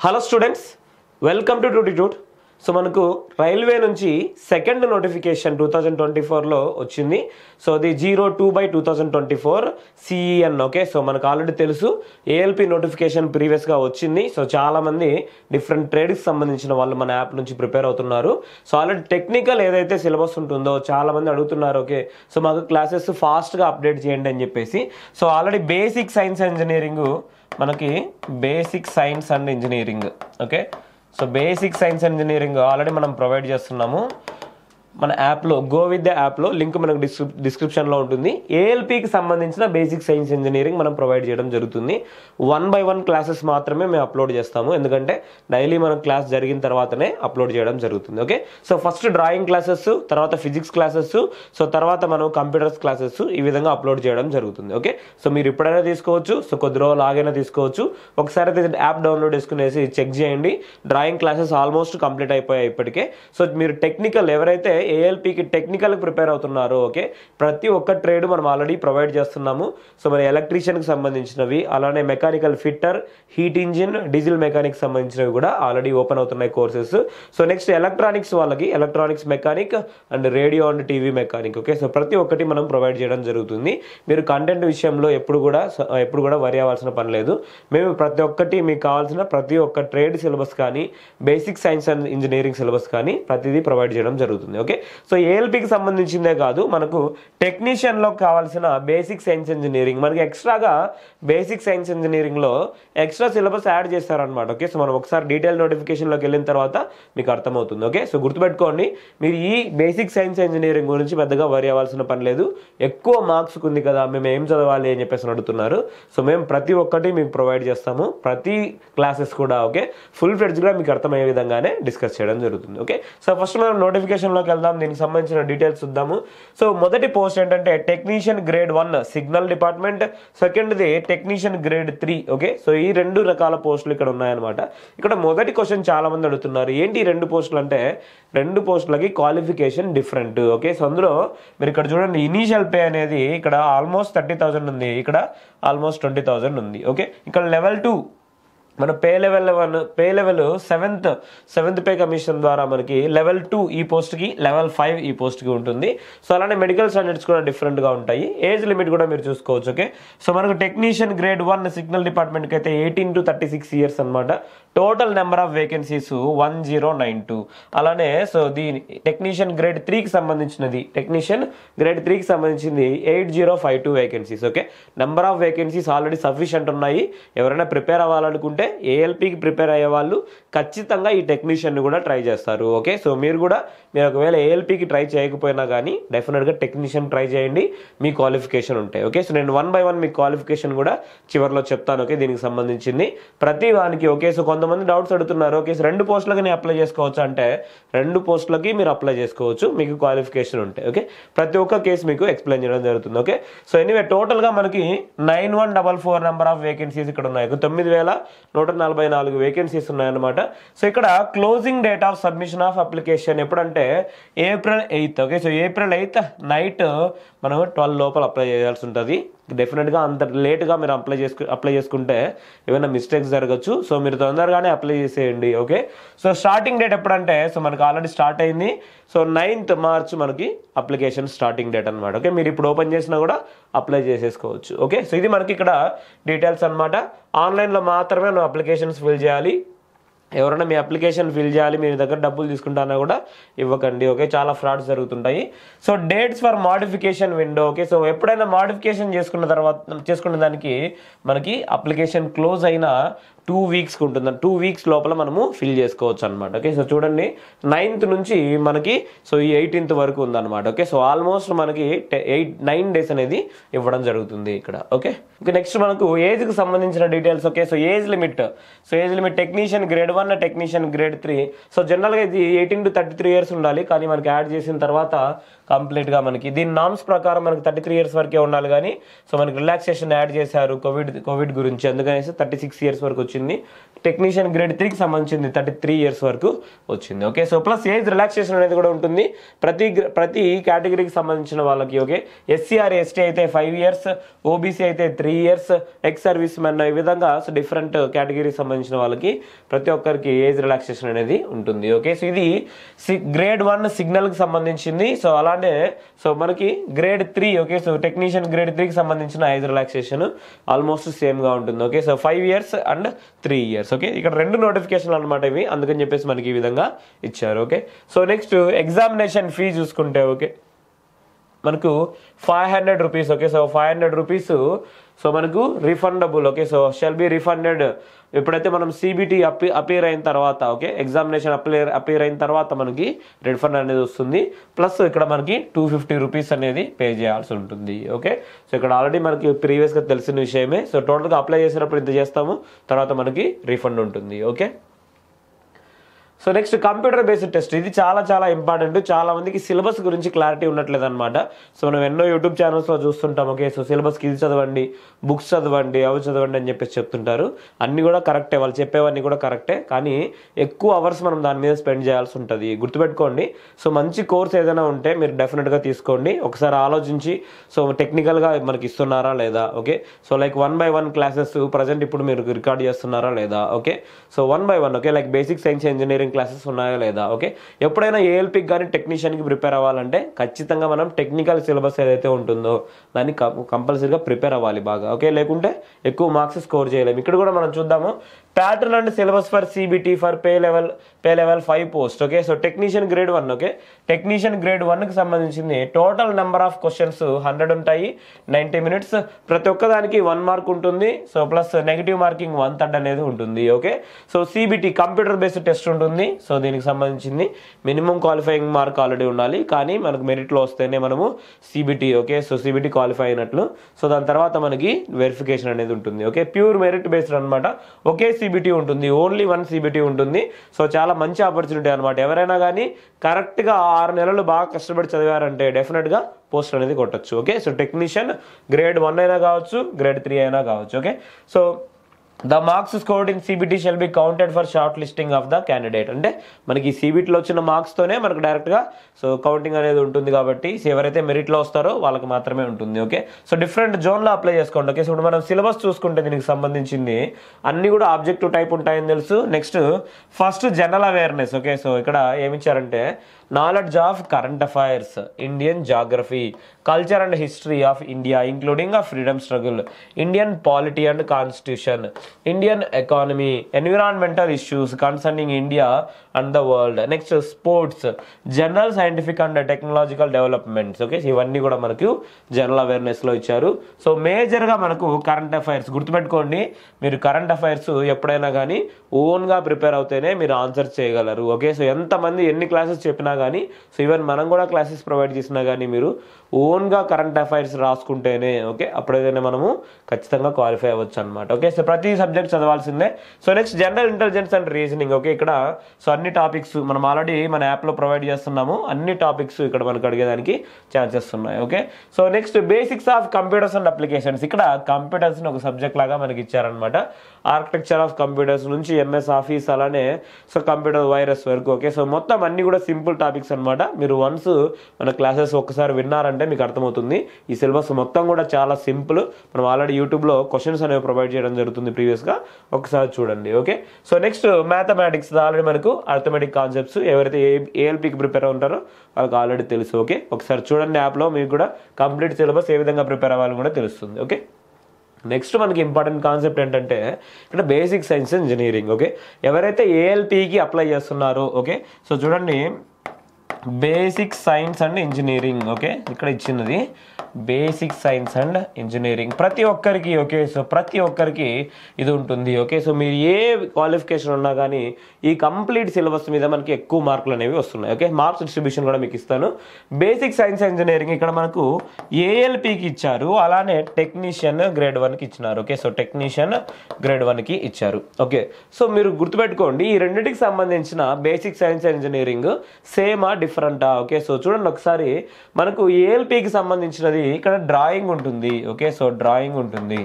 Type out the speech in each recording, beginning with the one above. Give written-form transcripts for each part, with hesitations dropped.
Hello students, welcome to Tutitude. So మనకు railway నుంచి second notification 2024లో వచ్చింది. సో అది 02/2024 CEN. ఓకే, సో మనకు ఆల్రెడీ తెలుసు ALP నోటిఫికేషన్ ప్రీవియస్గా వచ్చింది. సో చాలామంది డిఫరెంట్ ట్రేడ్కి సంబంధించిన వాళ్ళు మన యాప్ నుంచి ప్రిపేర్ అవుతున్నారు. సో ఆల్రెడీ టెక్నికల్ ఏదైతే సిలబస్ ఉంటుందో చాలామంది అడుగుతున్నారు. ఓకే, సో మాకు క్లాసెస్ ఫాస్ట్గా అప్డేట్ చేయండి అని చెప్పేసి. So already basic science engineering మనకి basic science and engineering. Okay, so basic science engineering already మనం ప్రొవైడ్ చేస్తున్నాము మన యాప్లో. గో విత్ యాప్లో లింక్ మనకు డిస్క్రిప్షన్లో ఉంటుంది. ALPకి సంబంధించిన బేసిక్ సైన్స్ ఇంజనీరింగ్ మనం ప్రొవైడ్ చేయడం జరుగుతుంది. 1 by 1 క్లాసెస్ మాత్రమే మేము అప్లోడ్ చేస్తాము, ఎందుకంటే డైలీ మనం క్లాస్ జరిగిన తర్వాతనే అప్లోడ్ చేయడం జరుగుతుంది. Okay, so first drawing classes, తర్వాత ఫిజిక్స్ క్లాసెస్, సో తర్వాత మనం కంప్యూటర్స్ క్లాసెస్ ఈ విధంగా అప్లోడ్ చేయడం జరుగుతుంది. ఓకే, సో మీరు ఎప్పుడైనా తీసుకోవచ్చు, సో కొద్ది రోజులు ఆగైనా తీసుకోవచ్చు. ఒకసారి అయితే యాప్ డౌన్లోడ్ చేసుకునేసి చెక్ చేయండి. డ్రాయింగ్ క్లాసెస్ ఆల్మోస్ట్ కంప్లీట్ అయిపోయాయి ఇప్పటికే. సో మీరు టెక్నికల్ ఎవరైతే ALPకి టెక్నికల్ ప్రిపేర్ అవుతున్నారు, ఓకే, ప్రతి ఒక్క ట్రేడ్ మనం ఆల్రెడీ ప్రొవైడ్ చేస్తున్నాము. సో మరి ఎలక్ట్రీషియన్కి సంబంధించినవి, అలానే mechanical fitter, heat engine, diesel mechanic సంబంధించినవి కూడా ఆల్రెడీ ఓపెన్ అవుతున్నాయి కోర్సెస్. సో నెక్స్ట్ ఎలక్ట్రానిక్స్ వాళ్ళకి electronics mechanic and radio and TV mechanic. Okay, so ప్రతి ఒక్కటి మనం ప్రొవైడ్ చేయడం జరుగుతుంది. మీరు కంటెంట్ విషయంలో ఎప్పుడు కూడా వరి అవ్వాల్సిన పని లేదు. మేము ప్రతి ఒక్కటి మీకు కావాల్సిన ప్రతి ఒక్క ట్రేడ్ సిలబస్ కానీ, basic science and engineering syllabus కానీ ప్రతిదీ ప్రొవైడ్ చేయడం జరుగుతుంది. ఓకే, సో ALPకి సంబంధించిందే కాదు, మనకు టెక్నీషియన్లో కావాల్సిన బేసిక్ సైన్స్ ఇంజనీరింగ్, మనకి ఎక్స్ట్రాగా బేసిక్ సైన్స్ ఇంజనీరింగ్లో ఎక్స్ట్రా సిలబస్ యాడ్ చేస్తారనమాట. ఓకే, సో మనం ఒకసారి డీటెయిల్ నోటిఫికేషన్లోకి వెళ్ళిన తర్వాత మీకు అర్థమవుతుంది. ఓకే, సో గుర్తుపెట్టుకోండి, మీరు ఈ బేసిక్ సైన్స్ ఇంజనీరింగ్ గురించి పెద్దగా వరి అవ్వాల్సిన పని లేదు. ఎక్కువ మార్క్స్ ఉంది కదా, మేము ఏం చదవాలి అని చెప్పేసి అడుగుతున్నారు. సో మేము ప్రతి ఒక్కటి మీకు ప్రొవైడ్ చేస్తాము, ప్రతి క్లాసెస్ కూడా. ఓకే, ఫుల్ ఫ్లెడ్జ్ కూడా మీకు అర్థమయ్యే విధంగానే డిస్కస్ చేయడం జరుగుతుంది. ఓకే, సో ఫస్ట్ మనం నోటిఫికేషన్లోకి వెళ్దాం, దీనికి సంబంధించిన డీటెయిల్స్ చూద్దాము. సో మొదటి పోస్ట్ ఏంటంటే టెక్నీషియన్ గ్రేడ్ 1 సిగ్నల్ డిపార్ట్మెంట్, సెకండ్ది టెక్నీషియన్ గ్రేడ్ 3. ఓకే, సో ఈ రెండు రకాల పోస్టులు ఇక్కడ ఉన్నాయన్నమాట. ఇక్కడ మొదటి క్వశ్చన్ చాలా మంది అడుగుతున్నారు, ఏంటి ఈ రెండు పోస్టులు అంటే, రెండు పోస్టులకి క్వాలిఫికేషన్ డిఫరెంట్. ఓకే, సో అందులో మీరు ఇక్కడ చూడండి, ఇనీషియల్ పే అనేది ఇక్కడ ఆల్మోస్ట్ 30,000 ఉంది, ఇక్కడ ఆల్మోస్ట్ 20,000 ఉంది. ఓకే, ఇక్కడ లెవెల్ 2 మన pay level seventh pay commission ద్వారా మనకి లెవెల్ 2 ఈ పోస్ట్కి, లెవెల్ 5 ఈ పోస్ట్కి ఉంటుంది. సో అలానే మెడికల్ స్టాండర్డ్స్ కూడా డిఫరెంట్గా ఉంటాయి. ఏజ్ లిమిట్ కూడా మీరు చూసుకోవచ్చు. ఓకే, సో మనకు టెక్నీషియన్ గ్రేడ్ 1 సిగ్నల్ డిపార్ట్మెంట్కి అయితే 18 to 36 years అనమాట. Total number of vacancies 1092. అలానే సో దీని టెక్నీషియన్ గ్రేడ్ 3కి సంబంధించినది, టెక్నీషియన్ గ్రేడ్ 3కి సంబంధించింది 8052 vacancies. Okay, number of vacancies already sufficient ఉన్నాయి. ఎవరైనా ప్రిపేర్ అవ్వాలనుకుంటే ALPకి ప్రిపేర్ అయ్యే వాళ్ళు ఖచ్చితంగా ఈ టెక్నీషియన్ కూడా ట్రై చేస్తారు. ఓకే, సో మీరు ఒకవేళ ALPకి ట్రై చేయకపోయినా కానీ డెఫినెట్గా టెక్నీషియన్ ట్రై చేయండి, మీ క్వాలిఫికేషన్ ఉంటాయి. ఓకే, సో నేను 1 by 1 మీ క్వాలిఫికేషన్ కూడా చివరిలో చెప్తాను. ఓకే, దీనికి సంబంధించింది ప్రతి వానికి. ఓకే, సో కొంతమంది డౌట్స్ అడుగుతున్నారు, ఓకే సో 2 పోస్టులకి నేను అప్లై చేసుకోవచ్చు అంటే, 2 పోస్టులకి మీరు అప్లై చేసుకోవచ్చు, మీకు క్వాలిఫికేషన్ ఉంటాయి. ఓకే, ప్రతి ఒక్క కేసు మీకు ఎక్స్ప్లెయిన్ చేయడం జరుగుతుంది. ఓకే, సో ఎనీవే టోటల్గా మనకి 9144 నెంబర్ ఆఫ్ వేకెన్సీస్ ఇక్కడ ఉన్నాయి. 9144 వేకెన్సీస్ ఉన్నాయన్నమాట. సో ఇక్కడ closing date of submission of application ఎప్పుడంటే April 8. Okay, so April 8 night మనం 12 లోపల అప్లై చేయాల్సి ఉంటుంది. డెఫినెట్గా అంత లేట్గా మీరు అప్లై చేసుకుంటే ఏమైనా మిస్టేక్స్ జరగచ్చు. సో మీరు తొందరగానే అప్లై చేసేయండి. ఓకే, సో స్టార్టింగ్ డేట్ ఎప్పుడంటే, సో మనకు ఆల్రెడీ స్టార్ట్ అయింది. సో 9th March మనకి అప్లికేషన్ స్టార్టింగ్ డేట్ అనమాట. ఓకే, మీరు ఇప్పుడు ఓపెన్ చేసినా కూడా అప్లై చేసేసుకోవచ్చు. ఓకే, సో ఇది మనకి ఇక్కడ డీటెయిల్స్ అనమాట. ఆన్లైన్లో మాత్రమే నువ్వు అప్లికేషన్స్ ఫిల్ చేయాలి. ఎవరైనా మీ అప్లికేషన్ ఫిల్ చేయాలి, మీ దగ్గర డబ్బులు తీసుకుంటానా కూడా ఇవ్వకండి. ఓకే, చాలా ఫ్రాడ్స్ జరుగుతుంటాయి. So dates for modification window. Okay, so ఎప్పుడైనా మోడిఫికేషన్ చేసుకున్న దానికి మనకి అప్లికేషన్ క్లోజ్ అయిన 2 weeksకి ఉంటుంది. 2 weeks లోపల మనము ఫిల్ చేసుకోవచ్చు అనమాట. ఓకే, సో చూడండి 9th నుంచి మనకి సో ఈ 18th వరకు ఉందన్నమాట. ఓకే, సో ఆల్మోస్ట్ మనకి 9 days అనేది ఇవ్వడం జరుగుతుంది ఇక్కడ. ఓకే, నెక్స్ట్ మనకు ఏజ్కి సంబంధించిన details. Okay, so age limit technician grade 1, technician grade 3. So జనరల్గా ఇది 18 to 33 years ఉండాలి, కానీ మనకి యాడ్ చేసిన తర్వాత కంప్లీట్గా మనకి దీని నామ్స్ ప్రకారం మనకి 33 years వరకే ఉండాలి. కానీ సో మనకి రిలాక్సేషన్ యాడ్ చేశారు కోవిడ్ గురించి, అందుకనేసి 36 years వరకు వచ్చింది. వచ్చింది. టెక్నీషియన్ గ్రేడ్ 3కి సంబంధించింది 33 years వరకు వచ్చింది. Okay, so plus age relaxation అనేది కూడా ఉంటుంది ప్రతి కేటగిరీకి సంబంధించిన వాళ్ళకి. ఓకే, ఎస్సీఆర్ ఎస్టీ అయితే 5 years, ఓబీసీ అయితే 3 years, ఎక్స్ సర్వీస్ మెన్, ఈ విధంగా సో డిఫరెంట్ కేటగిరీకి సంబంధించిన వాళ్ళకి ప్రతి ఒక్కరికి ఏజ్ రిలాక్సేషన్ అనేది ఉంటుంది. ఓకే, సో ఇది గ్రేడ్ 1 సిగ్నల్కి సంబంధించింది. సో అలానే సో మనకి grade 3, okay, so technician grade 3కి సంబంధించిన ఏజ్ రిలాక్సేషన్ ఆల్మోస్ట్ సేమ్గా ఉంటుంది. Okay, so 5 years and 3 years. Okay, ఇక్కడ 2 నోటిఫికేషన్లు అనమాట ఇవి, అందుకని చెప్పేసి మనకి ఈ విధంగా ఇచ్చారు. Okay, so next examination fee చూసుకుంటే ఓకే మనకు 500 rupees. Okay, so 500 rupees so మనకు refundable. Okay, so shall be refunded ఎప్పుడైతే మనం సిబిటి అపీర్ అయిన తర్వాత, ఓకే, ఎగ్జామినేషన్ అపీర్ అయిన తర్వాత మనకి రిఫండ్ అనేది వస్తుంది. ప్లస్ ఇక్కడ మనకి 250 rupees అనేది పే చేయాల్సి ఉంటుంది. ఓకే, సో ఇక్కడ ఆల్రెడీ మనకి ప్రీవియస్గా తెలిసిన విషయమే. సో టోటల్గా అప్లై చేసేటప్పుడు ఇంత చేస్తాము, తర్వాత మనకి రిఫండ్ ఉంటుంది. Okay, so next computer based test. ఇది చాలా చాలా ఇంపార్టెంట్. చాలా మందికి సిలబస్ గురించి క్లారిటీ ఉండట్లేదు అనమాట. సో మనం ఎన్నో యూట్యూబ్ ఛానల్స్లో చూస్తుంటాం. ఓకే, సో సిలబస్కి ఇది చదవండి, బుక్స్ చదవండి, అవి చదవండి అని చెప్పేసి చెప్తుంటారు. అన్నీ కూడా కరెక్టే, వాళ్ళు చెప్పేవన్నీ కూడా కరెక్టే, కానీ ఎక్కువ అవర్స్ మనం దాని మీద స్పెండ్ చేయాల్సి ఉంటుంది. గుర్తుపెట్టుకోండి, సో మంచి కోర్స్ ఏదైనా ఉంటే మీరు డెఫినెట్గా తీసుకోండి. ఒకసారి ఆలోచించి సో టెక్నికల్గా మనకి ఇస్తున్నారా లేదా. Okay, so like 1 by 1 classes present ఇప్పుడు మీరు రికార్డ్ చేస్తున్నారా లేదా. Okay, so 1 by 1, okay, like basic science engineering classes ఉన్నాయా లేదా. ఓకే, ఎప్పుడైనా ఏఎల్పికి కానీ టెక్నీషియన్కి ప్రిపేర్ అవ్వాలంటే ఖచ్చితంగా మనం టెక్నికల్ సిలబస్ ఏదైతే ఉంటుందో దాన్ని కంపల్సరీగా ప్రిపేర్ అవ్వాలి బాగా. ఓకే, లేకుంటే ఎక్కువ మార్క్స్ స్కోర్ చేయలేము. ఇక్కడ కూడా మనం చూద్దాము pattern and syllabus for CBT for pay level 5 post. Okay, so technician grade 1. Okay, technician grade 1కి సంబంధించింది టోటల్ నెంబర్ ఆఫ్ క్వశ్చన్స్ 100 ఉంటాయి, 90 minutes. ప్రతి ఒక్కదానికి 1 mark ఉంటుంది. సో ప్లస్ నెగిటివ్ మార్కింగ్ 1/3 అనేది ఉంటుంది. Okay, so CBT computer based test ఉంటుంది. So దీనికి సంబంధించింది మినిమం క్వాలిఫైయింగ్ మార్క్ ఆల్రెడీ ఉండాలి, కానీ మనకు మెరిట్లో వస్తేనే మనము CBT, okay, so CBT qualify అయినట్లు. సో దాని తర్వాత మనకి వెరిఫికేషన్ అనేది ఉంటుంది. ఓకే, ప్యూర్ మెరిట్ బేస్డ్ అనమాట. ఒకే సిబిటి ఉంటుంది, ఓన్లీ 1 సిబిటి ఉంటుంది. సో చాలా మంచి ఆపర్చునిటీ అనమాట. ఎవరైనా కానీ కరెక్ట్గా 6 నెలలు బాగా కష్టపడి చదివారంటే డెఫినెట్గా పోస్ట్ అనేది కొట్టచ్చు. ఓకే, సో టెక్నీషియన్ గ్రేడ్ 1 అయినా కావచ్చు, గ్రేడ్ 3 అయినా కావచ్చు. Okay, so the marks scored in CBT shall be counted for short listing of the candidate. అంటే మనకి సిబిటిలో వచ్చిన మార్క్స్తోనే మనకు డైరెక్ట్గా సో కౌంటింగ్ అనేది ఉంటుంది. కాబట్టి ఎవరైతే మెరిట్లో వస్తారో వాళ్ళకి మాత్రమే ఉంటుంది. ఓకే, సో డిఫరెంట్ జోన్లో అప్లై చేసుకోండి. ఓకే, సో ఇప్పుడు మనం సిలబస్ చూసుకుంటే దీనికి సంబంధించింది అన్ని కూడా ఆబ్జెక్టివ్ టైప్ ఉంటాయని తెలుసు. Next first general awareness. Okay, so ఇక్కడ ఏమిచ్చారంటే knowledge of current affairs, Indian geography, culture and history of India including ఆ freedom struggle, Indian polity and constitution, Indian economy, environmental issues concerning India and the world. Next sports, general scientific and technological developments. Okay, ఇవన్నీ కూడా మనకు general అవేర్నెస్లో ఇచ్చారు. So మేజర్గా మనకు current affairs గుర్తుపెట్టుకోండి. మీరు current affairs ఎప్పుడైనా కానీ ఓన్గా ప్రిపేర్ అవుతేనే మీరు ఆన్సర్ చేయగలరు. ఓకే, సో ఎంతమంది ఎన్ని క్లాసెస్ చెప్పినా కానీ, సో ఈవెన్ మనం కూడా క్లాసెస్ ప్రొవైడ్ చేసినా కానీ మీరు ఓన్గా కరెంట్ అఫైర్స్ రాసుకుంటేనే, ఓకే, అప్పుడైతేనే మనము ఖచ్చితంగా క్వాలిఫై అవ్వచ్చు అనమాట. ఓకే, సో ప్రతి సబ్జెక్ట్ చదవాల్సిందే. So next general intelligence and reasoning. Okay, ఇక్కడ సో అన్ని టాపిక్స్ మనం ఆల్రెడీ మన యాప్లో ప్రొవైడ్ చేస్తున్నాము. అన్ని టాపిక్స్ ఇక్కడ మనకు అడిగేదానికి ఛాన్సెస్ ఉన్నాయి. Okay, so next basics of computers and applications. ఇక్కడ కంప్యూటర్స్ని ఒక సబ్జెక్ట్ లాగా మనకి ఇచ్చారనమాట. ఆర్కిటెక్చర్ ఆఫ్ కంప్యూటర్స్ నుంచి ఎంఎస్ ఆఫీస్ అలానే సో కంప్యూటర్ వైరస్ వరకు. ఓకే, సో మొత్తం అన్ని కూడా సింపుల్ టాపిక్స్ అనమాట. మీరు వన్స్ మన క్లాసెస్ ఒక్కసారి విన్నారంటే మీకు అర్థమవుతుంది. ఈ సిలబస్ మొత్తం కూడా చాలా సింపుల్. మనం ఆల్రెడీ యూట్యూబ్లో క్వశ్చన్స్ అనేవి ప్రొవైడ్ చేయడం జరుగుతుంది ప్రీవియస్గా, ఒకసారి చూడండి. Okay, so next mathematics already మనకు అర్థమెటిక్ కాన్సెప్ట్స్ ఎవరైతే ఏఎల్పికి ప్రిపేర్ ఉంటారో వాళ్ళకి ఆల్రెడీ తెలుసు. ఓకే, ఒకసారి చూడండి యాప్లో, మీకు కూడా కంప్లీట్ సిలబస్ ఏ విధంగా ప్రిపేర్ అవ్వాలని కూడా తెలుస్తుంది. ఓకే, నెక్స్ట్ మనకి ఇంపార్టెంట్ కాన్సెప్ట్ ఏంటంటే ఇక్కడ బేసిక్ సైన్స్ ఇంజనీరింగ్. ఓకే, ఎవరైతే ఏఎల్పికి అప్లై చేస్తున్నారో, ఓకే, సో చూడండి basic science and engineering. Okay, ఇక్కడ ఇచ్చినది బేసిక్ సైన్స్ అండ్ ఇంజనీరింగ్ ప్రతి ఒక్కరికి. ఓకే, సో ప్రతి ఒక్కరికి ఇది ఉంటుంది. ఓకే, సో మీరు ఏ క్వాలిఫికేషన్ ఉన్నా కానీ ఈ కంప్లీట్ సిలబస్ మీద మనకి ఎక్కువ మార్కులు అనేవి వస్తున్నాయి. ఓకే, మార్క్స్ డిస్ట్రిబ్యూషన్ కూడా మీకు ఇస్తాను. బేసిక్ సైన్స్ ఇంజనీరింగ్ ఇక్కడ మనకు ఏఎల్పికి ఇచ్చారు, అలానే టెక్నీషియన్ గ్రేడ్ 1కి ఇచ్చినారు. ఓకే, సో టెక్నీషియన్ గ్రేడ్ 1కి ఇచ్చారు. ఓకే, సో మీరు గుర్తుపెట్టుకోండి ఈ రెండింటికి సంబంధించిన బేసిక్ సైన్స్ ఇంజనీరింగ్ సేమా డిఫరెంటా. ఓకే, సో చూడండి ఒకసారి మనకు ఏఎల్పికి సంబంధించినది ఇక్కడ డ్రాయింగ్ ఉంటుంది. ఓకే, సో డ్రాయింగ్ ఉంటుంది.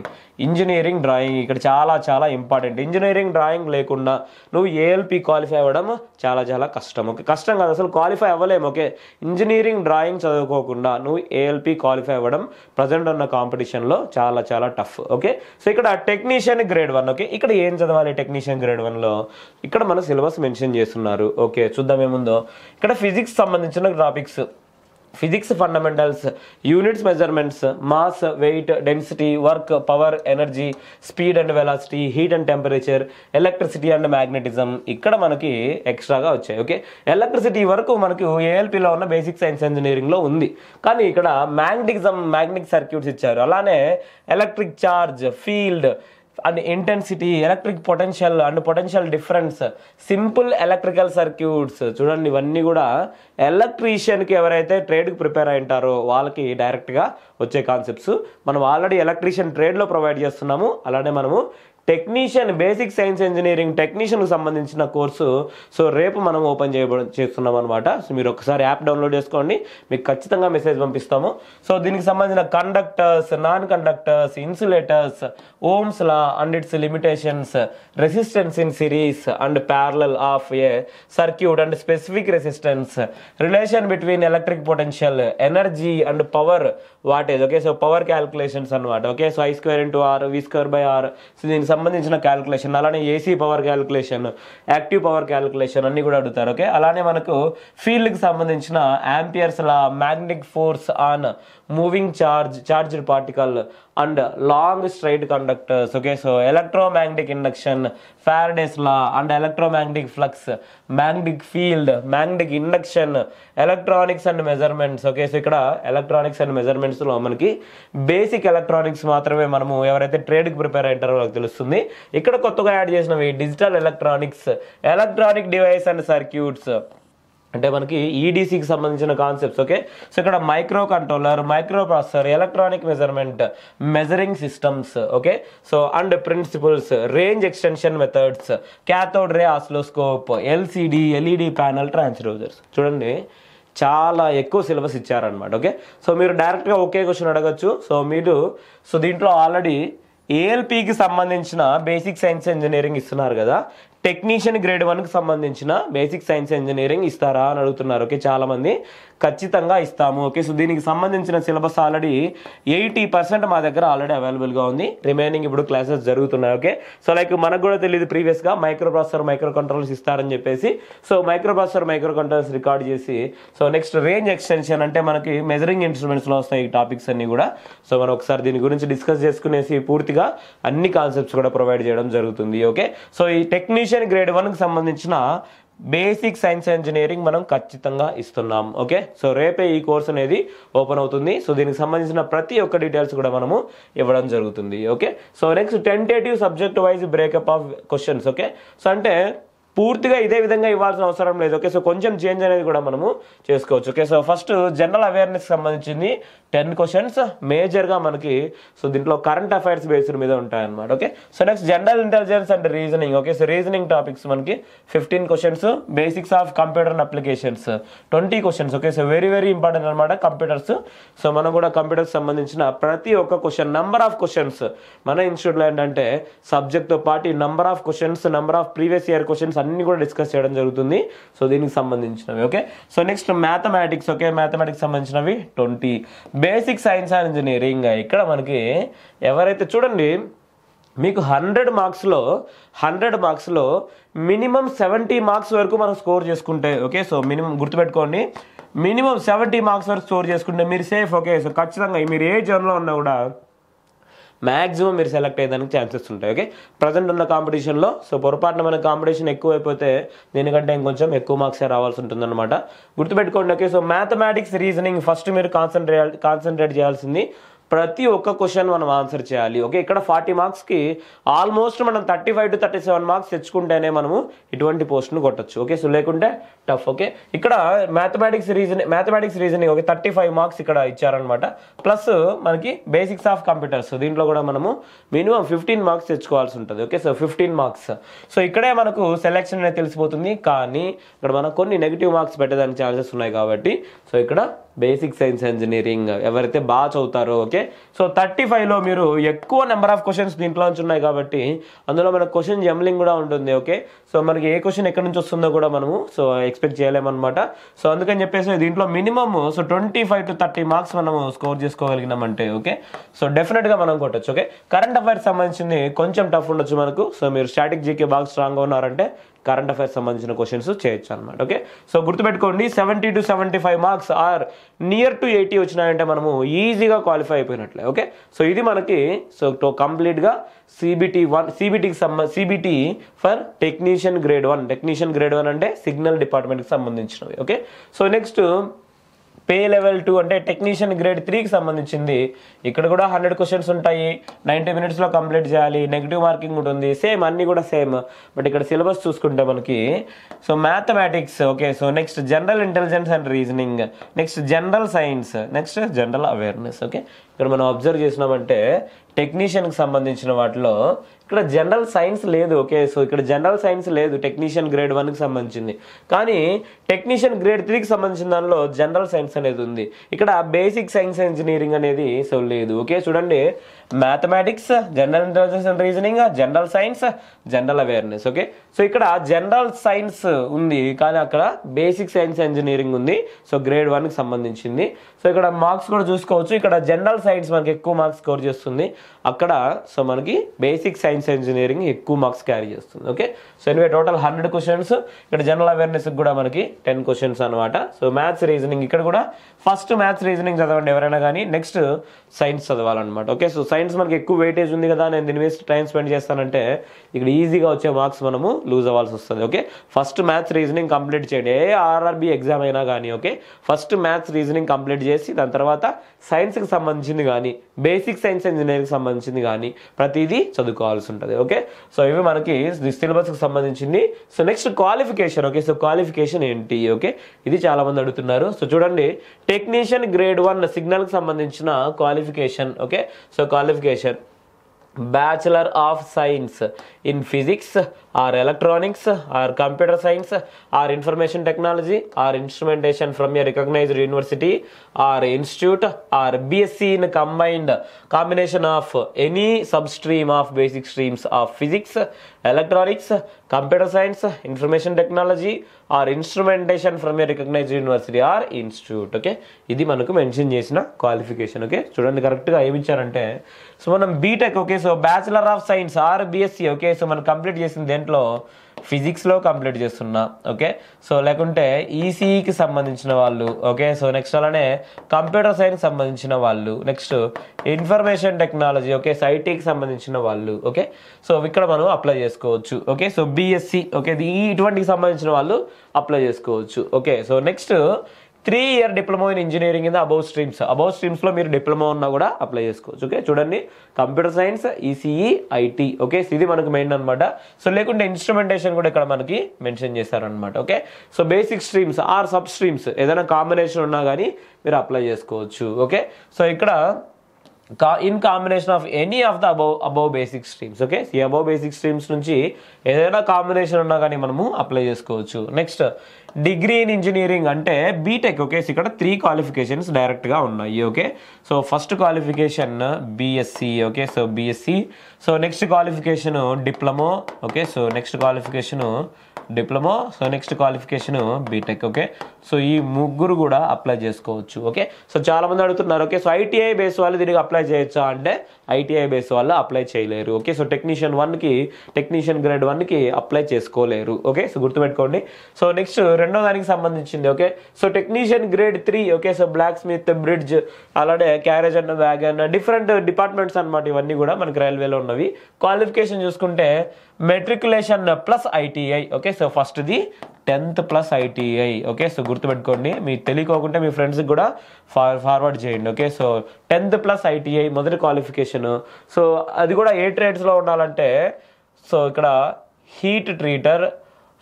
ఇంజనీరింగ్ డ్రాయింగ్ ఇక్కడ చాలా చాలా ఇంపార్టెంట్. ఇంజనీరింగ్ డ్రాయింగ్ లేకుండా నువ్వు ఏఎల్పి క్వాలిఫై అవ్వడం చాలా చాలా కష్టం. ఓకే, కష్టం కాదు, అసలు క్వాలిఫై అవ్వలేము. ఓకే, ఇంజనీరింగ్ డ్రాయింగ్ చదువుకోకుండా నువ్వు ఏఎల్పి క్వాలిఫై అవ్వడం ప్రజెంట్ ఉన్న కాంపిటీషన్లో చాలా చాలా టఫ్. ఓకే, సో ఇక్కడ టెక్నీషియన్ గ్రేడ్ 1. ఓకే, ఇక్కడ ఏం చదవాలి టెక్నీషియన్ గ్రేడ్ 1లో? ఇక్కడ మన సిలబస్ మెన్షన్ చేస్తున్నారు. ఓకే, చూద్దాం ఏముందో. ఇక్కడ ఫిజిక్స్ సంబంధించిన topics, physics fundamentals, units measurements, mass, weight, density, work, power, energy, speed and velocity, heat and temperature, electricity and magnetism ఇక్కడ మనకి ఎక్స్ట్రాగా వచ్చాయి. ఓకే, ఎలక్ట్రిసిటీ వరకు మనకు ఏఎల్పిలో ఉన్న బేసిక్ సైన్స్ ఇంజనీరింగ్లో ఉంది, కానీ ఇక్కడ మ్యాగ్నెటిక్ సర్క్యూట్స్ ఇచ్చారు. అలానే electric charge, field and intensity, electric potential and potential difference, simple electrical circuits. చూడండి, ఇవన్నీ కూడా ఎలక్ట్రీషియన్కి ఎవరైతే ట్రేడ్కి ప్రిపేర్ అయి ఉంటారో వాళ్ళకి డైరెక్ట్గా వచ్చే కాన్సెప్ట్స్. మనం ఆల్రెడీ ఎలక్ట్రీషియన్ ట్రేడ్లో ప్రొవైడ్ చేస్తున్నాము. అలానే మనము టెక్నీషియన్ బేసిక్ సైన్స్ ఇంజనీరింగ్ టెక్నీషియన్కి సంబంధించిన కోర్సు సో రేపు మనం ఓపెన్ చేస్తున్నాం అనమాట. సో మీరు ఒకసారి యాప్ డౌన్లోడ్ చేసుకోండి, మీకు ఖచ్చితంగా మెసేజ్ పంపిస్తాము. సో దీనికి సంబంధించిన conductors, non conductors, insulators, ohm's law and its limitations, resistance in series and parallel of a circuit and specific resistance, relation between electric potential, energy and power wattage. Okay, so power calculations అనమాట. Okay, so I² × R, V²/R. So దీనికి సంబంధించిన calculation, అలానే AC power calculation, active power calculation అన్ని కూడా అడుగుతారు. Okay, అలానే మనకు ఫీల్డ్కి సంబంధించిన ampere's law, magnetic force on moving charged particle and long straight conductors. Okay, so electromagnetic induction, Faraday's law and electromagnetic flux, magnetic field, magnetic induction, electronics and measurements. Okay, so ఇక్కడ electronics and measurements లో మనకి basic electronics మాత్రమే మనము ఎవరైతే ట్రేడ్కి prepare అయ్యారో వాళ్ళకి తెలుస్తుంది. ఇక్కడ కొత్తగా యాడ్ చేసినవి digital electronics, electronic device and circuits, అంటే మనకి ఈడీసీకి సంబంధించిన కాన్సెప్ట్స్. ఓకే, సో ఇక్కడ micro controller, micro processor, electronic measurement, measuring systems. Okay, so and principles, range extension methods, cathode ray oscilloscope, LCD, LED panel, transducers. చూడండి, చాలా ఎక్కువ syllabus ఇచ్చారనమాట. Okay, so మీరు డైరెక్ట్గా ఒకే క్వశ్చన్ అడగచ్చు. సో దీంట్లో ఆల్రెడీ ఏఎల్పికి సంబంధించిన బేసిక్ సైన్స్ ఇంజనీరింగ్ ఇస్తున్నారు కదా, టెక్నీషియన్ గ్రేడ్ 1కి సంబంధించిన బేసిక్ సైన్స్ ఇంజనీరింగ్ ఇస్తారా అని అడుగుతున్నారు. ఓకే, చాలా మంది ఖచ్చితంగా ఇస్తాము. ఓకే, సో దీనికి సంబంధించిన సిలబస్ ఆల్రెడీ 80% మా దగ్గర ఆల్రెడీ అవైలబుల్గా ఉంది. రిమైనింగ్ ఇప్పుడు క్లాసెస్ జరుగుతున్నాయి. ఓకే, సో లైక్ మనకు కూడా తెలియదు ప్రీవియస్గా మైక్రో ప్రాసెసర్, మైక్రో కంట్రోలర్స్ ఇస్తారని చెప్పేసి. So micro processor, micro controllers record చేసి, సో నెక్స్ట్ రేంజ్ ఎక్స్టెన్షన్ అంటే మనకి మెజరింగ్ ఇన్స్ట్రుమెంట్స్లో వస్తాయి ఈ టాపిక్స్ అన్ని కూడా. సో మనం ఒకసారి దీని గురించి డిస్కస్ చేసుకునేసి పూర్తిగా అన్ని కాన్సెప్ట్స్ కూడా ప్రొవైడ్ చేయడం జరుగుతుంది. ఓకే, సో ఈ టెక్నీషియన్ గ్రేడ్ 1కి సంబంధించిన బేసిక్ సైన్స్ ఇంజనీరింగ్ మనం ఖచ్చితంగా ఇస్తున్నాం. ఓకే, సో రేపే ఈ కోర్స్ అనేది ఓపెన్ అవుతుంది. సో దీనికి సంబంధించిన ప్రతి ఒక్క డీటెయిల్స్ కూడా మనము ఇవ్వడం జరుగుతుంది. Okay, so next tentative subject wise breakup of questions. Okay, so అంటే పూర్తిగా ఇదే విధంగా ఇవ్వాల్సిన అవసరం లేదు. ఓకే, సో కొంచెం చేంజ్ అనేది కూడా మనము చేసుకోవచ్చు. Okay, so first general awareness సంబంధించింది 10 క్వశ్చన్స్ మేజర్గా మనకి. సో దీంట్లో కరెంట్ అఫైర్స్ బేస్డ్ మీద ఉంటాయన్నమాట. Okay, so next general intelligence and reasoning. Okay, so reasoning topics మనకి 15 questions, basics of computer and applications 20 questions. Okay, so very very important అనమాట computers. So మనం కూడా కంప్యూటర్స్ సంబంధించిన ప్రతి ఒక్క క్వశ్చన్, నంబర్ ఆఫ్ క్వశ్చన్స్ మన ఇన్స్టిట్యూట్లో ఏంటంటే సబ్జెక్ట్తో పాటు number of questions, number of previous year questions అన్ని కూడా డిస్కస్ చేయడం జరుగుతుంది. సో దీనికి సంబంధించినవి. Okay, so next mathematics. Okay, mathematics సంబంధించినవి 20. బేసిక్ సైన్స్ అండ్ ఇంజనీరింగ్ ఇక్కడ మనకి ఎవరైతే చూడండి మీకు 100 మార్క్స్లో మినిమం 70 మార్క్స్ వరకు మనం స్కోర్ చేసుకుంటే, ఓకే, సో మినిమం గుర్తుపెట్టుకోండి, మినిమం 70 మార్క్స్ వరకు స్కోర్ చేసుకుంటే మీరు సేఫ్. ఓకే, సో ఖచ్చితంగా మీరు ఏ జోన్లో ఉన్నా కూడా మ్యాక్సిమం మీరు సెలెక్ట్ అయ్యేదానికి ఛాన్సెస్ ఉంటాయి. ఓకే, ప్రజెంట్ ఉన్న కాంపిటీషన్లో సో పొరపాటున మన కాంపిటీషన్ ఎక్కువ అయిపోతే దీనికంటే ఇంకొంచెం ఎక్కువ మార్క్సే రావాల్సి ఉంటుంది అనమాట. గుర్తుపెట్టుకోండి. Okay, so mathematics, reasoning first మీరు కాన్సన్ట్రేట్ చేయాల్సింది ప్రతి ఒక్క క్వశ్చన్ మనం ఆన్సర్ చేయాలి. ఓకే, ఇక్కడ 40 మార్క్స్కి ఆల్మోస్ట్ మనం 35 to 37 మార్క్స్ తెచ్చుకుంటేనే మనము ఇటువంటి పోస్ట్ను కొట్టచ్చు. ఓకే, సో లేకుంటే టఫ్. ఓకే, ఇక్కడ మ్యాథమెటిక్స్ రీజనింగ్ ఓకే 35 మార్క్స్ ఇక్కడ ఇచ్చారనమాట. ప్లస్ మనకి బేసిక్స్ ఆఫ్ కంప్యూటర్స్ దీంట్లో కూడా మనము మినిమం 15 మార్క్స్ తెచ్చుకోవాల్సి ఉంటుంది. Okay, so 15 marks. సో ఇక్కడే మనకు సెలెక్షన్ అనేది తెలిసిపోతుంది, కానీ ఇక్కడ మనకు కొన్ని నెగిటివ్ మార్క్స్ పెట్టడానికి ఛాన్సెస్ ఉన్నాయి కాబట్టి సో ఇక్కడ బేసిక్ సైన్స్ ఇంజనీరింగ్ ఎవరైతే బాగా చదువుతారో ఓకే. సో 35లో మీరు ఎక్కువ నెంబర్ ఆఫ్ క్వశ్చన్స్ దీంట్లో నుంచి ఉన్నాయి కాబట్టి అందులో మనకు క్వశ్చన్ జంబ్లింగ్ కూడా ఉంటుంది ఓకే. సో మనకి ఏ క్వశ్చన్ ఎక్కడి నుంచి వస్తుందో కూడా మనము సో ఎక్స్పెక్ట్ చేయలేమన్నమాట. సో అందుకని చెప్పేసి దీంట్లో మినిమమ్ సో 25 to 30 మార్క్స్ మనము స్కోర్ చేసుకోగలిగినామంటే ఓకే. సో డెఫినెట్గా మనం కొట్టచ్చు ఓకే. కరెంట్ అఫైర్స్ సంబంధించింది కొంచెం టఫ్ ఉండొచ్చు మనకు. సో మీరు స్టాటిక్ జీకే బాగా స్ట్రాంగ్గా ఉన్నారంటే కరెంట్ అఫైర్స్ సంబంధించిన క్వశ్చన్స్ చేయొచ్చు అనమాట ఓకే. సో గుర్తుపెట్టుకోండి 70 to 75 marks or near to 80 వచ్చినాయంటే మనము ఈజీగా క్వాలిఫై అయిపోయినట్లే ఓకే. సో ఇది మనకి సో కంప్లీట్గా CBT for technician grade 1. Technician grade 1 అంటే సిగ్నల్ డిపార్ట్మెంట్కి సంబంధించినవి okay. So next pay level 2 అంటే టెక్నీషియన్ గ్రేడ్ 3కి సంబంధించింది. ఇక్కడ కూడా 100 క్వశ్చన్స్ ఉంటాయి, 90 minutesలో కంప్లీట్ చేయాలి, నెగిటివ్ మార్కింగ్ ఉంటుంది, సేమ్ అన్ని కూడా సేమ్. బట్ ఇక్కడ సిలబస్ చూసుకుంటే మనకి so mathematics okay. So next general intelligence and reasoning, next general science, next general awareness okay. ఇక్కడ మనం అబ్జర్వ్ చేసినామంటే టెక్నీషియన్కి సంబంధించిన వాటిలో ఇక్కడ జనరల్ సైన్స్ లేదు ఓకే. సో ఇక్కడ జనరల్ సైన్స్ లేదు టెక్నీషియన్ గ్రేడ్ 1కి సంబంధించింది, కానీ టెక్నీషియన్ గ్రేడ్ 3కి సంబంధించిన దానిలో జనరల్ సైన్స్ అనేది ఉంది. ఇక్కడ బేసిక్ సైన్స్ ఇంజనీరింగ్ అనేది సో లేదు ఓకే. చూడండి mathematics, general intelligence and reasoning, general science, general awareness okay. So ఇక్కడ జనరల్ సైన్స్ ఉంది కానీ అక్కడ బేసిక్ సైన్స్ ఇంజనీరింగ్ ఉంది. సో గ్రేడ్ 1కి సంబంధించింది. సో ఇక్కడ మార్క్స్ కూడా చూసుకోవచ్చు. ఇక్కడ జనరల్ సైన్స్ మనకి ఎక్కువ మార్క్స్ స్కోర్ చేస్తుంది, అక్కడ సో మనకి బేసిక్ సైన్స్ ఇంజనీరింగ్ ఎక్కువ మార్క్స్ క్యారీ చేస్తుంది okay. So anyway total 100 questions. ఇక్కడ జనరల్ అవేర్నెస్ కూడా మనకి 10 క్వశ్చన్స్ అనమాట. సో మ్యాథ్స్ రీజనింగ్ ఇక్కడ కూడా ఫస్ట్ మ్యాథ్స్ రీజనింగ్ చదవండి ఎవరైనా కానీ, నెక్స్ట్ సైన్స్ చదవాలన్నమాట ఓకే. సో సైన్స్ మనకి ఎక్కువ వెయిటేజ్ ఉంది కదా, నేను దీని మీద టైం స్పెండ్ చేస్తానంటే ఇక్కడ ఈజీగా వచ్చే మార్క్స్ మనము లూజ్ అవ్వాల్సి వస్తుంది okay. First maths reasoning complete చేయండి, ఏ ఆర్ఆర్బి ఎగ్జామ్ అయినా కానీ okay. First maths reasoning complete చేసి దాని తర్వాత సైన్స్కి సంబంధించింది కానీ బేసిక్ సైన్స్ ఇంజనీరింగ్ సంబంధించింది కానీ ప్రతిదీ చదువుకోవాల్సి ఉంటుంది ఓకే. సో ఇవి మనకి సిలబస్కి సంబంధించింది. So next qualification okay. So qualification ఏంటి ఓకే, ఇది చాలా మంది అడుగుతున్నారు. సో చూడండి టెక్నీషియన్ గ్రేడ్ 1 సిగ్నల్కి సంబంధించిన qualification okay. So qualification Bachelor of Science in Physics or Electronics or Computer Science or Information Technology or Instrumentation from a recognized university or institute or BSc in combination of any substream of basic streams of Physics, Electronics, Computer Science, Information Technology or Instrumentation from a recognized university or institute okay. ఇది మనకు mention చేసిన qualification okay. చూడండి కరెక్ట్గా ఏమి ఇచ్చారంటే so మనం BTech okay. So bachelor of science or BSc okay. So మనం complete చేసిన దేంట్లో ఫిజిక్స్లో కంప్లీట్ చేస్తున్నా ఓకే. సో లేకుంటే ఈసీఈకి సంబంధించిన వాళ్ళు ఓకే. సో నెక్స్ట్ అలానే కంప్యూటర్ సైన్స్ సంబంధించిన వాళ్ళు, next information technology okay. So ఐటీకి సంబంధించిన వాళ్ళు ఓకే. సో ఇక్కడ మనం అప్లై చేసుకోవచ్చు ఓకే. సో బిఎస్సి ఓకే, ఇటువంటికి సంబంధించిన వాళ్ళు అప్లై చేసుకోవచ్చు okay. So next 3-year diploma in engineering in the above స్ట్రీమ్స్లో మీరు డిప్లొమా ఉన్నా కూడా అప్లై చేసుకోవచ్చు ఓకే. చూడండి computer science, ECE, IT okay. ఇది మనకు మెయిన్ అనమాట. సో లేకుంటే ఇన్స్ట్రుమెంటేషన్ కూడా ఇక్కడ మనకి మెన్షన్ చేశారనమాట okay. So basic streams or sub streams ఏదైనా కాంబినేషన్ ఉన్నా కానీ మీరు అప్లై చేసుకోవచ్చు ఓకే. సో ఇక్కడ in combination of any of the above basic streams okay. ఈ అబౌవ్ బేసిక్ స్ట్రీమ్స్ నుంచి ఏదైనా కాంబినేషన్ ఉన్నా కానీ మనము అప్లై చేసుకోవచ్చు. నెక్స్ట్ డిగ్రీ ఇన్ ఇంజనీరింగ్ అంటే బీటెక్ ఓకే. ఇక్కడ 3 క్వాలిఫికేషన్స్ డైరెక్ట్గా ఉన్నాయి okay. So first qualification BSc okay. So BSc. So next qualification diploma okay. So next qualification diploma. So next qualification BTech okay. So ఈ ముగ్గురు కూడా apply చేసుకోవచ్చు okay. So చాలా మంది అడుగుతున్నారు ఓకే. సో ఐటీఐ బేస్ వాళ్ళు దీనికి అప్లై చేయొచ్చా అంటే ఐటీఐ బేస్ వాళ్ళు అప్లై చేయలేరు ఓకే. సో టెక్నీషియన్ 1కి టెక్నీషియన్ గ్రేడ్ 1కి అప్లై చేసుకోలేరు ఓకే. సో గుర్తుపెట్టుకోండి. సో నెక్స్ట్ రెండో దానికి సంబంధించింది okay. So technician grade 3 okay. So blacksmith, bridge, అలాగే carriage and wagon different departments అనమాట. ఇవన్నీ కూడా మనకి రైల్వేలో ఉన్నవి. క్వాలిఫికేషన్ చూసుకుంటే matriculation plus ITI okay. So ఫస్ట్ది 10th plus ITI okay. So గుర్తుపెట్టుకోండి, మీకు తెలియకోకుంటే మీ ఫ్రెండ్స్కి కూడా ఫార్వర్డ్ చేయండి okay. So 10th plus ITI మొదటి క్వాలిఫికేషన్. సో అది కూడా ఏ ట్రేడ్స్లో ఉండాలంటే సో ఇక్కడ heat treater,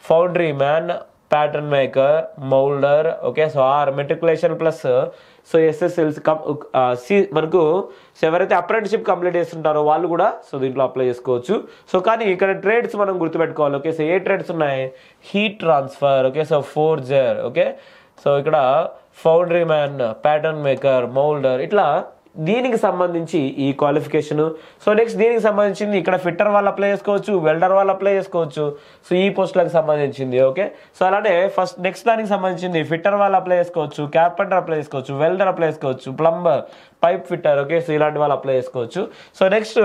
foundry man, pattern maker, moulder okay. So or matriculation plus so SSLC మనకు ఎవరైతే అప్రెంటిషిప్ కంప్లీట్ చేస్తుంటారో వాళ్ళు కూడా సో దీంట్లో అప్లై చేసుకోవచ్చు. సో కానీ ఇక్కడ ట్రేడ్స్ మనం గుర్తుపెట్టుకోవాలి ఓకే. సో ఏ ట్రేడ్స్ ఉన్నాయి? Heat transfer okay. So forger okay. So ఇక్కడ foundry man, pattern maker, moulder, ఇట్లా దీనికి సంబంధించి ఈ క్వాలిఫికేషన్. సో నెక్స్ట్ దీనికి సంబంధించింది ఇక్కడ ఫిట్టర్ వాళ్ళు అప్లై చేసుకోవచ్చు, వెల్డర్ వాళ్ళు అప్లై చేసుకోవచ్చు. సో ఈ పోస్టులకు సంబంధించింది. ఓకే, సో అలానే ఫస్ట్ నెక్స్ట్ దానికి సంబంధించింది ఫిట్టర్ వాళ్ళు అప్లై చేసుకోవచ్చు, క్యాపెంటర్ అప్లై చేసుకోవచ్చు, వెల్డర్ అప్లై చేసుకోవచ్చు, plumber, pipe fitter. Okay, so ఇలాంటి వాళ్ళు అప్లై చేసుకోవచ్చు. సో నెక్స్ట్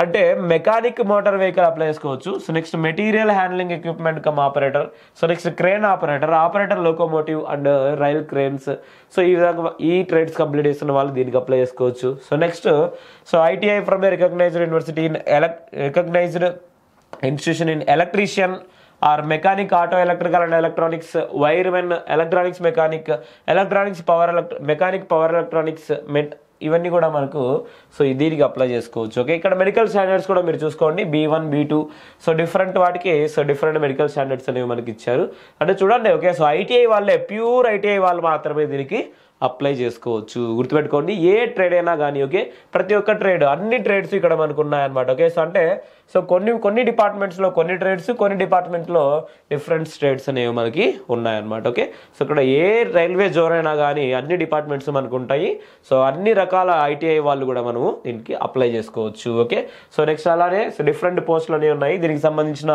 అంటే మెకానిక్ మోటార్ వెహికల్ అప్లై చేసుకోవచ్చు. So next material handling equipment cum operator. So next crane operator, operator locomotive and rail cranes. So ఈ విధంగా ఈ trades complete చేస్తున్న వాళ్ళు దీనికి అప్లై చేసుకోవచ్చు. So next ITI from a recognised university in recognised institution in electrician or mechanic, auto electrical and electronics, wiremen, electronics mechanic, electronics power mechanic, power electronics, ఇవన్నీ కూడా మనకు సో దీనికి అప్లై చేసుకోవచ్చు. Okay, ఇక్కడ మెడికల్ స్టాండర్డ్స్ కూడా మీరు చూసుకోండి, B1, B2. So different వాటికి డిఫరెంట్ మెడికల్ స్టాండర్డ్స్ అనేవి మనకి ఇచ్చారు. అంటే చూడండి. ఓకే, సో ఐటీఐ వాళ్ళే, ప్యూర్ ఐటీఐ వాళ్ళు మాత్రమే దీనికి అప్లై చేసుకోవచ్చు. గుర్తుపెట్టుకోండి, ఏ ట్రేడ్ అయినా కానీ. ఓకే, ప్రతి ఒక్క ట్రేడ్, అన్ని ట్రేడ్స్ ఇక్కడ మనకు ఉన్నాయన్నమాట. ఓకే, సో అంటే కొన్ని డిపార్ట్మెంట్స్లో కొన్ని ట్రేడ్స్, కొన్ని డిపార్ట్మెంట్లో డిఫరెంట్ ట్రేడ్స్ అనేవి మనకి ఉన్నాయన్నమాట. ఓకే, సో ఇక్కడ ఏ రైల్వే జోన్ అయినా కానీ అన్ని డిపార్ట్మెంట్స్ మనకు ఉంటాయి. సో అన్ని రకాల ఐటీఐ వాళ్ళు కూడా మనము దీనికి అప్లై చేసుకోవచ్చు. ఓకే, సో నెక్స్ట్ అలానే డిఫరెంట్ పోస్టులు అనేవి ఉన్నాయి. దీనికి సంబంధించిన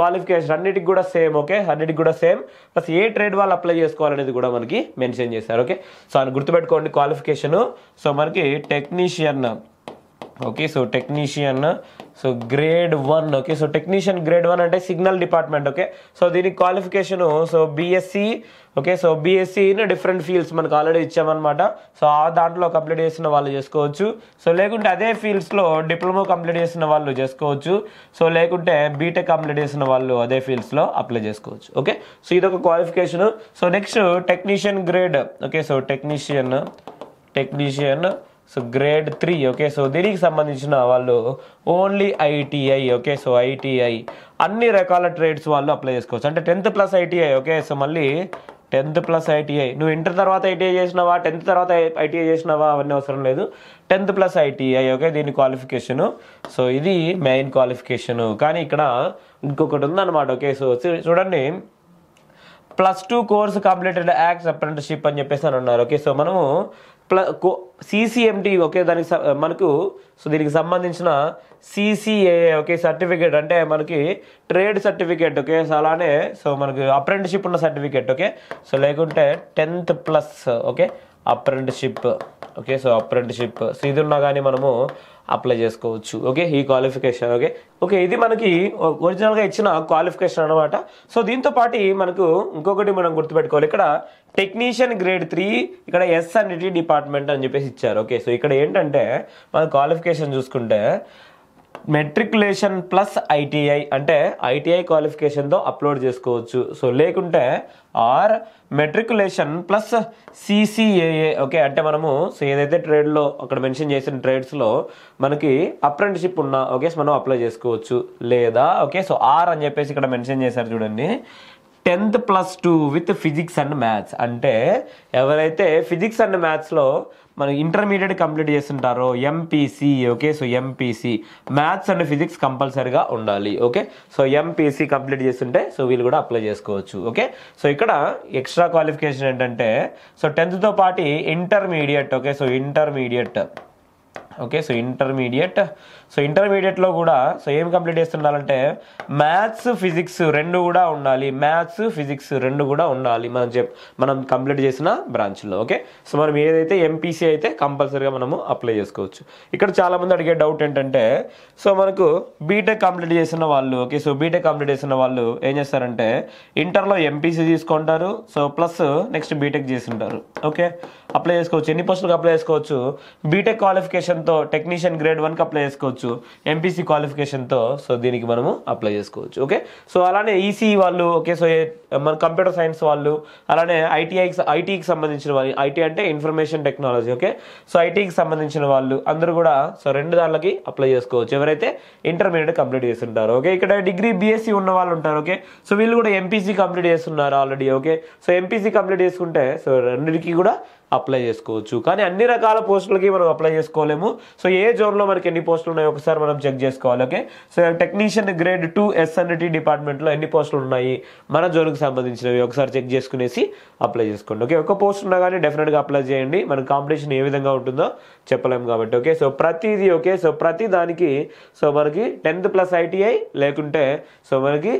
క్వాలిఫికేషన్ అన్నిటికి కూడా సేమ్. ఓకే, అన్నిటికి కూడా సేమ్. ప్లస్ ఏ ట్రేడ్ వాళ్ళు అప్లై చేసుకోవాలనేది కూడా మనకి మెన్షన్ చేశారు. ఓకే, సో అని గుర్తుపెట్టుకోండి క్వాలిఫికేషన్. సో మనకి technician. Okay, so technician grade 1. Okay, so technician grade 1 అంటే సిగ్నల్ డిపార్ట్మెంట్. ఓకే, సో దీనికి qualification BSc. Okay, so BSc in different fields మనకు ఆల్రెడీ ఇచ్చామన్నమాట. సో ఆ దాంట్లో కంప్లీట్ చేసిన వాళ్ళు చేసుకోవచ్చు. సో లేకుంటే అదే ఫీల్డ్స్లో డిప్లొమా కంప్లీట్ చేసిన వాళ్ళు చేసుకోవచ్చు. సో లేకుంటే బీటెక్ కంప్లీట్ చేసిన వాళ్ళు అదే ఫీల్డ్స్లో అప్లై చేసుకోవచ్చు. ఓకే, సో ఇదొక qualification. So next technician grade. Okay, so technician grade 3. Okay, so దీనికి సంబంధించిన వాళ్ళు only ITI. Okay, so ITI అన్ని రకాల ట్రేడ్స్ వాళ్ళు అప్లై చేసుకోవచ్చు. అంటే 10th+ ఐటీఐ. ఓకే, సో మళ్ళీ 10th+ ఐటీఐ, నువ్వు ఇంటర్ తర్వాత ఐటీఐ చేసినావా, 10th తర్వాత ఐటీఐ చేసినావా, అవన్నీ అవసరం లేదు. 10th+ ITI. ఓకే, దీని క్వాలిఫికేషను. సో ఇది మెయిన్ క్వాలిఫికేషను. కానీ ఇక్కడ ఇంకొకటి ఉందన్నమాట. ఓకే, సో చూడండి, +2 కోర్స్ కంప్లీటెడ్ యాక్ట్స్ అప్రెంటిస్షిప్ అని చెప్పేసి అని అన్నారు. ఓకే, సో మనము CCMT. ఓకే, దానికి మనకు దీనికి సంబంధించిన CCAA. ఓకే, సర్టిఫికేట్ అంటే మనకి ట్రేడ్ సర్టిఫికేట్. ఓకే, సో అలానే మనకి అప్రెంటిస్షిప్ ఉన్న సర్టిఫికేట్. ఓకే, సో లేకుంటే 10th+. Okay, apprenticeship. Okay, so apprenticeship ఇది ఉన్నా కానీ మనము అప్లై చేసుకోవచ్చు. ఓకే, ఈ క్వాలిఫికేషన్. ఓకే, ఇది మనకి ఒరిజినల్గా ఇచ్చిన క్వాలిఫికేషన్ అనమాట. సో దీంతో పాటు మనకు ఇంకొకటి మనం గుర్తుపెట్టుకోవాలి. ఇక్కడ టెక్నీషియన్ గ్రేడ్ 3, ఇక్కడ S&T డిపార్ట్మెంట్ అని చెప్పేసి ఇచ్చారు. ఓకే, సో ఇక్కడ ఏంటంటే మన క్వాలిఫికేషన్ చూసుకుంటే మెట్రికులేషన్ ప్లస్ ఐటీఐ అంటే ఐటీఐ క్వాలిఫికేషన్తో అప్లోడ్ చేసుకోవచ్చు. సో లేకుంటే or matriculation plus CCAA. Okay, అంటే మనము ఏదైతే ట్రేడ్లో అక్కడ మెన్షన్ చేసిన ట్రేడ్స్లో మనకి అప్రెంటిస్షిప్ ఉన్నా ఓకే మనం అప్లై చేసుకోవచ్చు. లేదా ఓకే, సో ఆర్ అని చెప్పేసి ఇక్కడ మెన్షన్ చేశారు చూడండి, 10th+2 with physics and maths. అంటే ఎవరైతే ఫిజిక్స్ అండ్ మ్యాథ్స్లో మన ఇంటర్మీడియట్ కంప్లీట్ చేస్తుంటారో MPC. Okay, so MPC maths and physics కంపల్సరీగా ఉండాలి. ఓకే, సో MPC కంప్లీట్ చేస్తుంటే వీళ్ళు కూడా అప్లై చేసుకోవచ్చు. ఓకే, సో ఇక్కడ ఎక్స్ట్రా క్వాలిఫికేషన్ ఏంటంటే 10th పాటు intermediate. Okay, so intermediate. Okay, so ఇంటర్మీడియట్లో కూడా ఏం కంప్లీట్ చేస్తుండాలంటే మ్యాథ్స్ ఫిజిక్స్ రెండు కూడా ఉండాలి. మనం కంప్లీట్ చేసిన బ్రాంచ్లో. ఓకే, సో మనం ఏదైతే MPC అయితే కంపల్సరీగా మనము అప్లై చేసుకోవచ్చు. ఇక్కడ చాలామంది అడిగే డౌట్ ఏంటంటే మనకు బీటెక్ కంప్లీట్ చేసిన వాళ్ళు. ఓకే, సో బీటెక్ కంప్లీట్ చేసిన వాళ్ళు ఏం చేస్తారంటే ఇంటర్లో MPC తీసుకుంటారు. సో ప్లస్ నెక్స్ట్ బీటెక్ చేస్తుంటారు. ఓకే, అప్లై చేసుకోవచ్చు. ఎన్ని పోస్టులకు అప్లై చేసుకోవచ్చు? బీటెక్ క్వాలిఫికేషన్తో టెక్నీషియన్ గ్రేడ్ 1కి అప్లై చేసుకోవచ్చు. MPC క్వాలిఫికేషన్తో దీనికి మనము అప్లై చేసుకోవచ్చు. ఓకే, సో అలానే ECE వాళ్ళు. ఓకే, సో మన కంప్యూటర్ సైన్స్ వాళ్ళు, అలానే ఐటీకి సంబంధించిన వాళ్ళు, ఐటీ అంటే ఇన్ఫర్మేషన్ టెక్నాలజీ. ఓకే, సో ఐటీకి సంబంధించిన వాళ్ళు అందరూ కూడా రెండు దాంట్లకి అప్లై చేసుకోవచ్చు ఎవరైతే ఇంటర్మీడియట్ కంప్లీట్ చేస్తుంటారో. ఓకే, ఇక్కడ డిగ్రీ BSc ఉన్న వాళ్ళు ఉంటారు. ఓకే, సో వీళ్ళు కూడా MPC కంప్లీట్ చేస్తున్నారు already. Okay, so MPC complete చేసుకుంటే రెండింటికి కూడా అప్లై చేసుకోవచ్చు. కానీ అన్ని రకాల పోస్టులకి మనం అప్లై చేసుకోలేము. సో ఏ జోన్లో మనకి ఎన్ని పోస్టులు ఉన్నాయో ఒకసారి మనం చెక్ చేసుకోవాలి. Okay, so technician grade 2 S&T డిపార్ట్మెంట్లో ఎన్ని పోస్టులు ఉన్నాయి మన జోన్కి సంబంధించినవి ఒకసారి చెక్ చేసుకునేసి అప్లై చేసుకోండి. ఓకే, ఒక పోస్ట్ ఉన్నా కానీ డెఫినెట్గా అప్లై చేయండి. మన కాంపిటీషన్ ఏ విధంగా ఉంటుందో చెప్పలేము కాబట్టి. ఓకే, సో ప్రతిదీ ఓకే, సో ప్రతి దానికి సో మనకి 10th+ ITI లేకుంటే సో మనకి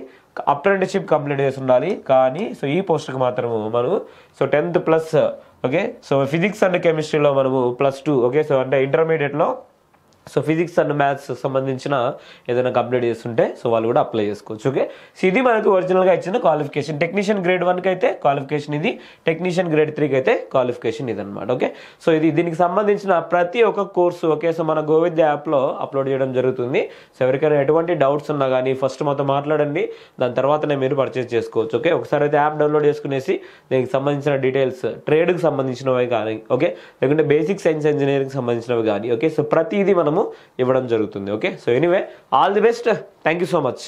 అప్రెంటిస్షిప్ కంప్లీట్ చేసి ఉండాలి. కానీ సో ఈ పోస్ట్కి మాత్రము మనం so 10th+, okay, so physics and కెమిస్ట్రీలో మనము +2, ఓకే, సో అంటే ఇంటర్మీడియట్లో సో ఫిజిక్స్ అండ్ మ్యాథ్స్ సంబంధించిన ఏదైనా కంప్లీట్ చేస్తుంటే సో వాళ్ళు కూడా అప్లై చేసుకోవచ్చు. ఓకే, సో ఇది మనకు ఒరిజినల్గా ఇచ్చిన క్వాలిఫికేషన్. టెక్నీషియన్ గ్రేడ్ 1కి అయితే క్వాలిఫికేషన్ ఇది, టెక్నీషియన్ గ్రేడ్ 3కి అయితే క్వాలిఫికేషన్ ఇది అనమాట. ఓకే, సో ఇది దీనికి సంబంధించిన ప్రతి ఒక్క కోర్సు ఓకే సో మన గోవిద్య యాప్లో అప్లోడ్ చేయడం జరుగుతుంది. సో ఎవరికైనా ఎటువంటి డౌట్స్ ఉన్నా కానీ ఫస్ట్ మాతో మాట్లాడండి, దాని తర్వాతనే మీరు పర్చేస్ చేసుకోవచ్చు. ఓకే, ఒకసారి అయితే యాప్ డౌన్లోడ్ చేసుకునేసి దీనికి సంబంధించిన డీటెయిల్స్, ట్రేడ్కి సంబంధించినవి కానీ ఓకే, లేకుంటే బేసిక్ సైన్స్ ఇంజనీరింగ్కి సంబంధించినవి కానీ ఓకే, సో ప్రతిదీ మనము ఇవ్వడం జరుగుతుంది. Okay, so anyway all the best, thank you so much.